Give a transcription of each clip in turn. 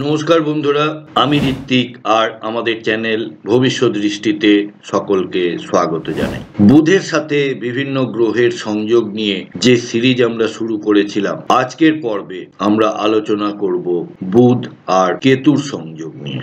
নমস্কার বন্ধুরা, আমি ঋত্বিক আর আমাদের চ্যানেল ভবিষ্যৎ দৃষ্টিতে সকলকে স্বাগত জানাই। বুধের সাথে বিভিন্ন গ্রহের সংযোগ নিয়ে যে সিরিজ আমরা শুরু করেছিলাম, আজকের পর্বে আমরা আলোচনা করব বুধ আর কেতুর সংযোগ নিয়ে।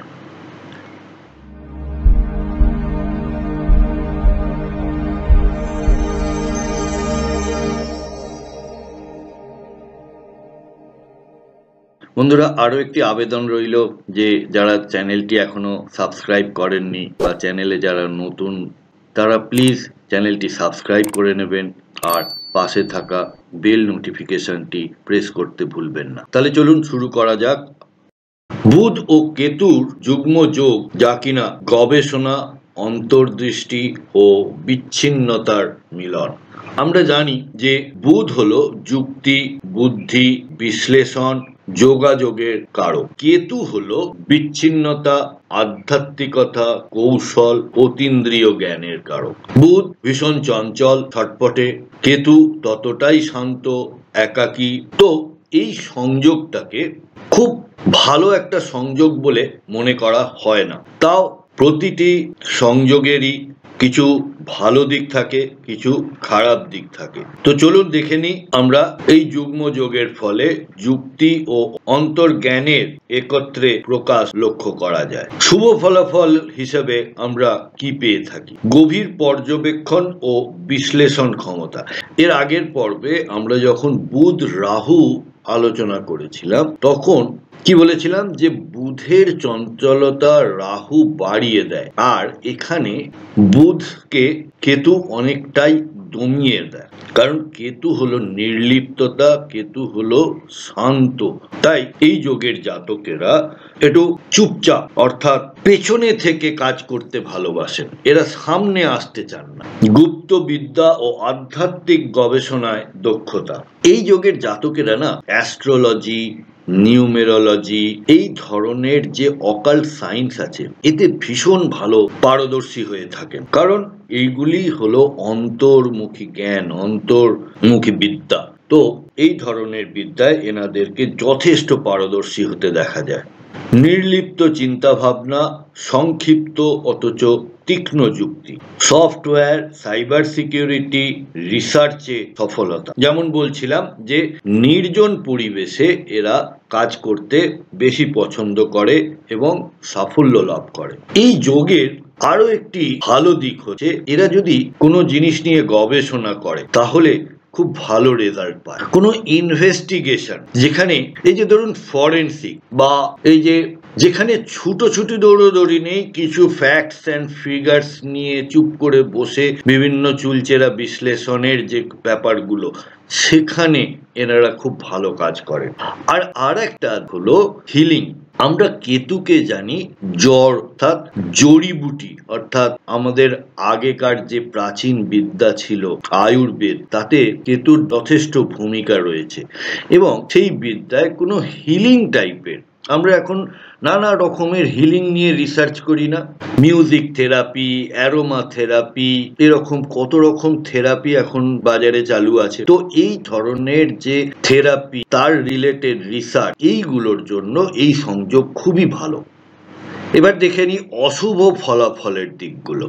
বন্ধুরা, আরো একটি আবেদন রইল যে যারা চ্যানেলটি এখনো সাবস্ক্রাইব করেননি বা চ্যানেলে যারা নতুন, তারা প্লিজ চ্যানেলটি সাবস্ক্রাইব করে নেবেন আর পাশে থাকা বেল নোটিফিকেশনটি প্রেস করতে ভুলবেন না। তাহলে চলুন শুরু করা যাক। বুধ ও কেতুর যুগ্ম যোগ, যা কিনা গবেষণা, অন্তর্দৃষ্টি ও বিচ্ছিন্নতার মিলন। আমরা জানি যে বুধ হলো যুক্তি, বুদ্ধি, বিশ্লেষণ, যোগাযোগের কারক। কেতু হলো বিচ্ছিন্নতা, আধ্যাত্মিকতা, কৌশল, অতীন্দ্রিয় জ্ঞানের কারক। বুধ ভীষণ চঞ্চল, ছটপটে, কেতু ততটাই শান্ত, একাকী। তো এই সংযোগটাকে খুব ভালো একটা সংযোগ বলে মনে করা হয় না। তাও প্রতিটি সংযোগেরই কিছু ভালো দিক থাকে, কিছু খারাপ দিক থাকে। তো চলুন দেখে নিই আমরা এই যুগ্ম যোগের ফলে যুক্তি ও অন্তর্জ্ঞানের একত্রে প্রকাশ লক্ষ্য করা যায়। শুভ ফলাফল হিসেবে আমরা কি পেয়ে থাকি? গভীর পর্যবেক্ষণ ও বিশ্লেষণ ক্ষমতা। এর আগের পর্বে আমরা যখন বুধ রাহু আলোচনা করেছিলাম, তখন কি বলেছিলাম যে বুধের চঞ্চলতা রাহু বাড়িয়ে দেয়, আর এখানে বুধকে কেতু অনেকটাই দমিয়ে দেয়। কারণ কেতু হলো নির্লিপ্ততা, কেতু হলো শান্ত। তাই এই যোগের জাতকেরা একটু চুপচাপ, অর্থাৎ পেছনে থেকে কাজ করতে ভালোবাসেন, এরা সামনে আসতে চান না। গুপ্ত বিদ্যা ও আধ্যাত্মিক গবেষণায় দক্ষতা। এই যোগের জাতকেরা না অ্যাস্ট্রোলজি, নিউমেরোলজি, এই ধরনের যে অকাল্ট সায়েন্স আছে, এতে ভীষণ ভালো পারদর্শী হয়ে থাকেন। কারণ এইগুলি হলো অন্তর্মুখী জ্ঞান, অন্তর্মুখী বিদ্যা। তো এই ধরনের বিদ্যায় এনাদেরকে যথেষ্ট পারদর্শী হতে দেখা যায়। নির্লিপ্ত চিন্তা ভাবনা, সংক্ষিপ্ত অথচ তীক্ষ্ণ যুক্তি, সফটওয়্যার, সাইবার সিকিউরিটি, রিসার্চে সফলতা। যেমন বলছিলাম যে নির্জন পরিবেশে এরা কাজ করতে বেশি পছন্দ করে এবং সাফল্য লাভ করে। এই যোগের আরো একটি ভালো দিক হচ্ছে, এরা যদি কোনো জিনিস নিয়ে গবেষণা করে তাহলে খুব ভালো রেজাল্ট পায়। কোনো ইনভেস্টিগেশন, যেখানে এই যে ধরুন ফরেন্সিক বা এই যে যেখানে ছুটোছুটি দৌড়োদৌড়ি নেই, কিছু ফ্যাক্টস অ্যান্ড ফিগার্স নিয়ে চুপ করে বসে বিভিন্ন চুলচেরা বিশ্লেষণের যে ব্যাপারগুলো, সেখানে এনারা খুব ভালো কাজ করেন। আর একটা হলো হিলিং। আমরা কেতুকে জানি জড়, অর্থাৎ জড়িবুটি, অর্থাৎ আমাদের আগেকার যে প্রাচীন বিদ্যা ছিল আয়ুর্বেদ, তাতে কেতুর যথেষ্ট ভূমিকা রয়েছে এবং সেই বিদ্যায় কোনো হিলিং টাইপের আমরা এখন নানা রকমের হিলিং নিয়ে রিসার্চ করি না? মিউজিক থেরাপি, অ্যারোমা থেরাপি, এরকম কত রকম থেরাপি এখন বাজারে চালু আছে। তো এই ধরনের যে থেরাপি, তার রিলেটেড রিসার্চ, এইগুলোর জন্য এই সংযোগ খুবই ভালো। এবার দেখে নিই অশুভ ফলাফলের দিকগুলো।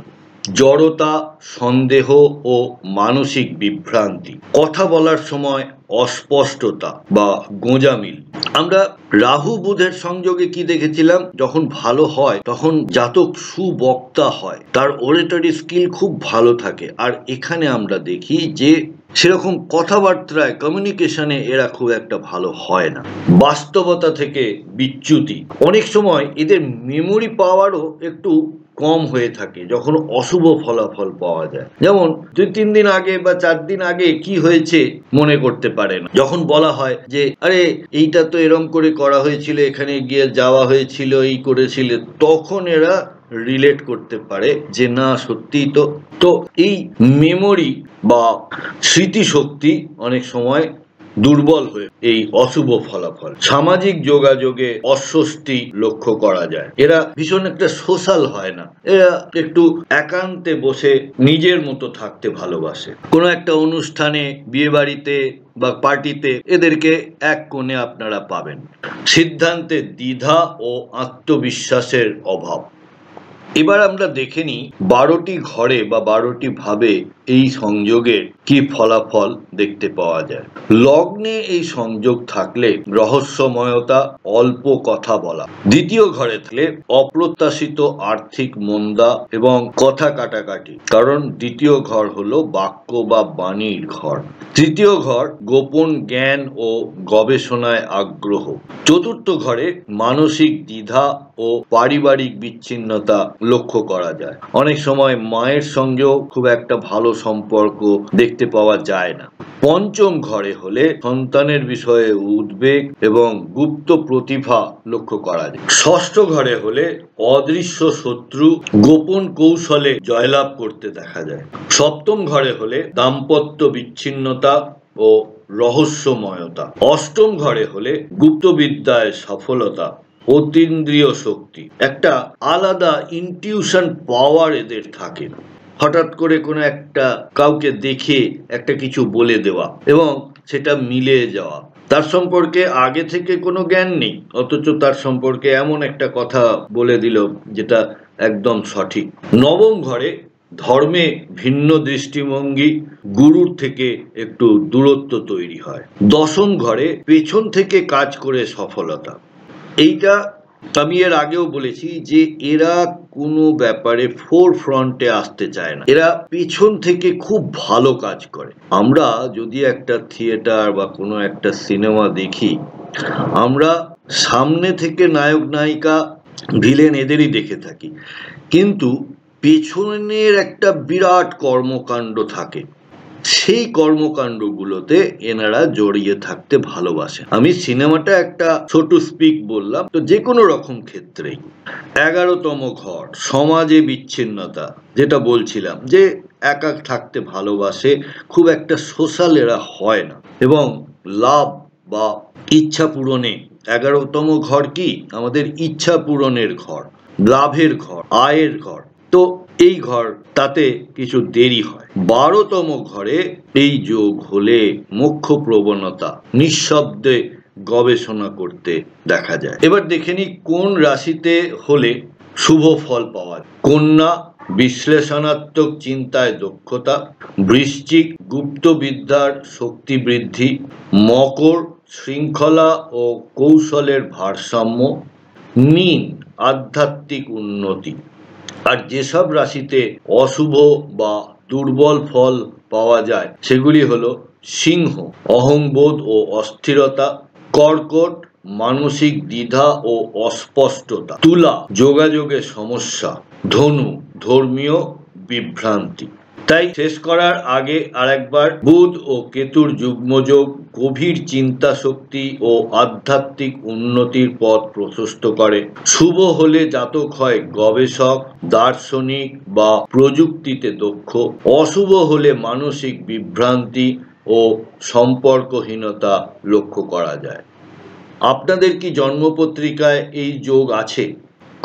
জড়তা, সন্দেহ ও মানসিক বিভ্রান্তি, কথা বলার সময় অস্পষ্টতা বা গোঁজামিল। আমরা রাহু বুধের সংযোগে কি দেখেছিলাম? যখন ভালো হয় তখন জাতক সুবক্তা হয়, তার ওরেটরি স্কিল খুব ভালো থাকে। আর এখানে আমরা দেখি যে সেরকম কথাবার্তায়, কমিউনিকেশনে এরা খুব একটা ভালো হয় না। বাস্তবতা থেকে বিচ্যুতি, অনেক সময় এদের মেমোরি পাওয়ারও একটু কম হয়ে থাকে যখন অশুভ ফলাফল পাওয়া যায়। যেমন 2-3 দিন আগে বা 4 দিন আগে কি হয়েছে মনে করতে পারে না। যখন বলা হয় যে আরে এইটা তো এরম করে করা হয়েছিল, এখানে গিয়ে যাওয়া হয়েছিল, এই করেছিল, তখন এরা রিলেট করতে পারে যে না সত্যিই তো। তো এই মেমোরি বা স্মৃতিশক্তি অনেক সময় দুর্বল হয়ে এই অশুভ ফলাফল। সামাজিক যোগাযোগে অস্বস্তি লক্ষ্য করা যায়। এরা ভীষণ একটা সোশ্যাল হয় না, এরা একটু একান্তে বসে নিজের মতো থাকতে ভালোবাসে। কোনো একটা অনুষ্ঠানে, বিয়ে বাড়িতে বা পার্টিতে এদেরকে এক কোণে আপনারা পাবেন। সিদ্ধান্তে দ্বিধা ও আত্মবিশ্বাসের অভাব। এবার আমরা দেখে নিই 12টি ঘরে বা 12টি ভাবে এই সংযোগের কি ফলাফল দেখতে পাওয়া যায়। লগ্নে এই সংযোগ থাকলে রহস্যময়তা, অল্প কথা বলা। দ্বিতীয় ঘরে থাকলে অপ্রত্যাশিত আর্থিক মন্দা এবং কথা কাটাকাটি, কারণ দ্বিতীয় ঘর হলো বাক্য বা বাণীর ঘর। তৃতীয় ঘর গোপন জ্ঞান ও গবেষণায় আগ্রহ। চতুর্থ ঘরে মানসিক দ্বিধা ও পারিবারিক বিচ্ছিন্নতা লক্ষ্য করা যায়। অনেক সময় মায়ের সঙ্গেও খুব একটা ভালো সম্পর্ক দেখতে পাওয়া যায় না। পঞ্চম ঘরে হলে সন্তানের বিষয়ে উদ্বেগ এবং গুপ্ত প্রতিভা লক্ষ্য করা যায়। ষষ্ঠ ঘরে হলে অদৃশ্য শত্রু গোপন কৌশলে জয়লাভ করতে দেখা যায়। সপ্তম ঘরে হলে দাম্পত্য বিচ্ছিন্নতা ও রহস্যময়তা। অষ্টম ঘরে হলে গুপ্তবিদ্যায় সফলতা, অতীন্দ্রিয় শক্তি, একটা আলাদা ইনটিউশন পাওয়ার এদের থাকে। হঠাৎ করে কোনো একটা কাউকে দেখে একটা কিছু বলে দেওয়া এবং সেটা মিলে যাওয়া। তার সম্পর্কে আগে থেকে কোনো জ্ঞান নেই, অথচ তার সম্পর্কে এমন একটা কথা বলে দিল যেটা একদম সঠিক। নবম ঘরে ধর্মে ভিন্ন দৃষ্টিভঙ্গি, গুরুর থেকে একটু দূরত্ব তৈরি হয়। দশম ঘরে পেছন থেকে কাজ করে সফলতা। এইটা আমি এর আগেও বলেছি যে এরা কোনো ব্যাপারে ফোর ফ্রন্টে আসতে চায় না, এরা পেছন থেকে খুব ভালো কাজ করে। আমরা যদি একটা থিয়েটার বা কোনো একটা সিনেমা দেখি, আমরা সামনে থেকে নায়ক নায়িকা ভিলেন এদেরই দেখে থাকি, কিন্তু পেছনের একটা বিরাট কর্মকাণ্ড থাকে। সেই কর্মকাণ্ডগুলোতে এনারা জড়িয়ে থাকতে ভালোবাসে। আমি সিনেমাটা একটা ছোট স্পিক বললাম, তো যে কোনো রকম ক্ষেত্রেই। 11তম ঘর সমাজে বিচ্ছিন্নতা, যেটা বলছিলাম যে একা থাকতে ভালোবাসে, খুব একটা সোশ্যাল এরা হয় না। এবং লাভ বা ইচ্ছা পূরণে 11তম ঘর কি আমাদের ইচ্ছা পূরণের ঘর, লাভের ঘর, আয়ের ঘর। তো এই ঘর তাতে কিছু দেরি হয়। 12তম ঘরে এই যোগ হলে মোক্ষ প্রবণতা, নিঃশব্দে গবেষণা করতে দেখা যায়। এবার দেখে নি কোন রাশিতে হলে শুভ ফল পাওয়া যায়। কন্যা বিশ্লেষণাত্মক চিন্তায় দক্ষতা, বৃশ্চিক গুপ্তবিদ্যার শক্তি বৃদ্ধি, মকর শৃঙ্খলা ও কৌশলের ভারসাম্য, মীন আধ্যাত্মিক উন্নতি। আর যেসব রাশিতে অশুভ বা দুর্বল ফল পাওয়া যায় সেগুলি হলো সিংহ অহংবোধ ও অস্থিরতা, কর্কট মানসিক দ্বিধা ও অস্পষ্টতা, তুলা যোগাযোগের সমস্যা, ধনু ধর্মীয় বিভ্রান্তি। তাই শেষ করার আগে আরেকবার, বুধ ও কেতুর যুগ্মযোগ গভীর চিন্তা শক্তি ও আধ্যাত্মিক উন্নতির পথ প্রশস্ত করে। শুভ হলে জাতক হয় গবেষক, দার্শনিক বা প্রযুক্তিতে দক্ষ। অশুভ হলে মানসিক বিভ্রান্তি ও সম্পর্কহীনতা লক্ষ্য করা যায়। আপনাদের কি জন্মপত্রিকায় এই যোগ আছে?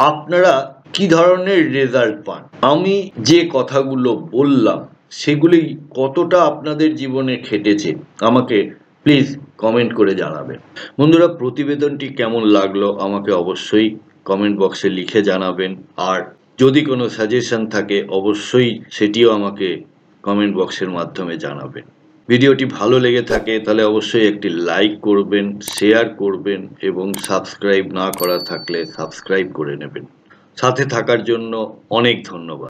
আপনারা কি ধরনের রেজাল্ট পান? আমি যে কথাগুলো বললাম সেগুলি কতটা আপনাদের জীবনে খেটেছে আমাকে প্লিজ কমেন্ট করে জানাবেন। বন্ধুরা, প্রতিবেদনটি কেমন লাগলো আমাকে অবশ্যই কমেন্ট বক্সে লিখে জানাবেন। আর যদি কোনো সাজেশন থাকে অবশ্যই সেটিও আমাকে কমেন্ট বক্সের মাধ্যমে জানাবেন। ভিডিওটি ভালো লেগে থাকে তাহলে অবশ্যই একটি লাইক করবেন, শেয়ার করবেন এবং সাবস্ক্রাইব না করা থাকলে সাবস্ক্রাইব করে নেবেন। সাথে থাকার জন্য অনেক ধন্যবাদ।